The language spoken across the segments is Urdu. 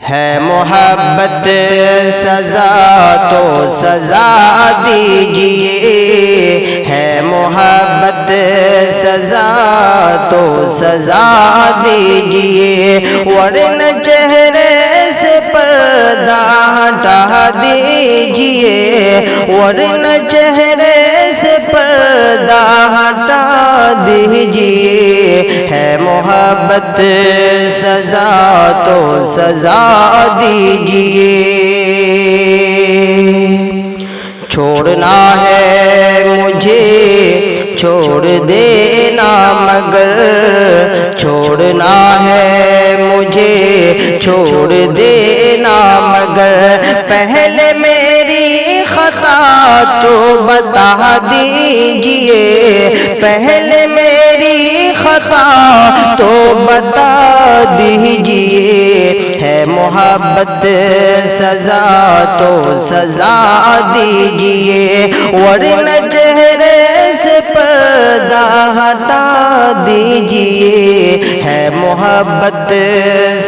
ہے محبت سزا تو سزا دیجئے، ہے محبت سزا تو سزا دیجئے، ورنہ چہرے سے پردہ ہٹا دیجئے، ورنہ چہرے سے پردہ ہٹا دیجئے، ہے محبت سزا تو سزا دیجئے۔ چھوڑنا ہے مجھے چھوڑ دینا، مگر چھوڑنا ہے مجھے چھوڑ دینا، مگر پہلے میری خطا تو بتا دیجئے، پہلے میری خطا تو بتا دیجئے، ہے محبت سزا تو سزا دیجئے، ورنہ چہرے سے پردہ ہٹا دیجئے، ہے محبت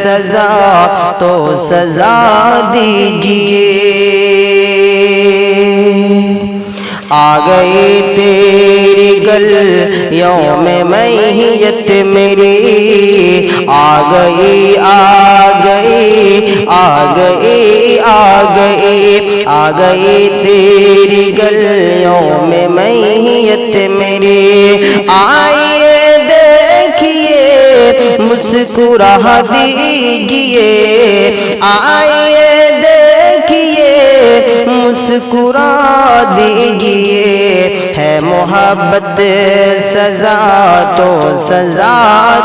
سزا تو سزا دیجئے۔ آ گئی تیری گلیوں میں میت میری، آ گئی آ گئی آ گئی آ گئی، آ گئی تیری گلیوں میں میت میری، آئیے دیکھیے مسکرا دیجئے، آئیے دیکھیے مسکرا دیجئے، ہے محبت سزا تو سزا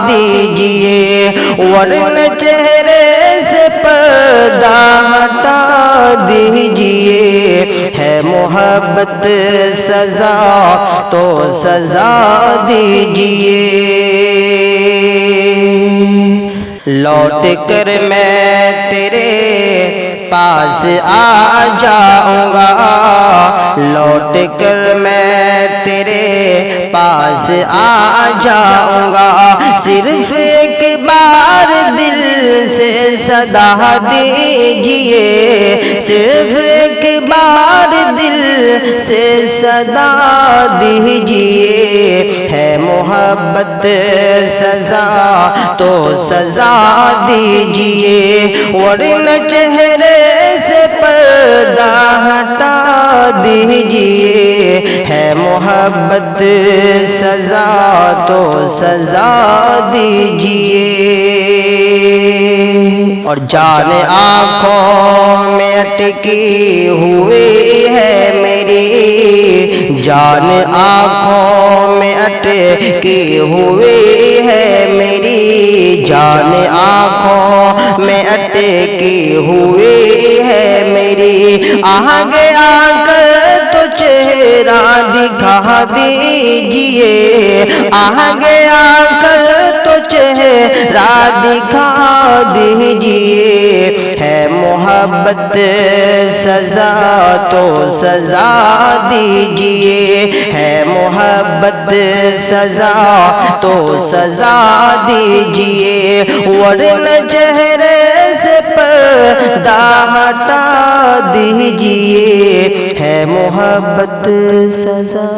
دیجئے، ورنہ چہرے سے پردہ ہٹا دیجئے، ہے محبت سزا تو سزا دیجئے۔ لوٹ کر میں تیرے پاس آ جاؤں گا، لوٹ کر میں تیرے پاس آ جاؤں گا، صرف ایک بار دل سے صدا دیجئے، صرف ایک بار دل سے صدا دیجئے، ہے محبت سزا تو سزا دیجئے، ورنہ چہرے سے پردہ ہٹا دیجئے، ہے محبت سزا تو سزا دیجئے۔ اور جان آنکھوں میں اٹکی ہوئی ہے میری، جان آنکھوں میں اٹکی ہوئی ہے میری، جان آنکھوں میں اٹکی ہوئی ہے میری، آگے آ کر تو چہرہ دکھا دیجئے، آگے آ کر تو چہرہ دکھا دیجئے، ہے محبت سزا تو سزا دیجئے، ہے محبت سزا تو سزا دیجئے، ورنہ چہرے سے پردہ ہٹا دیجئے، ہے محبت سزا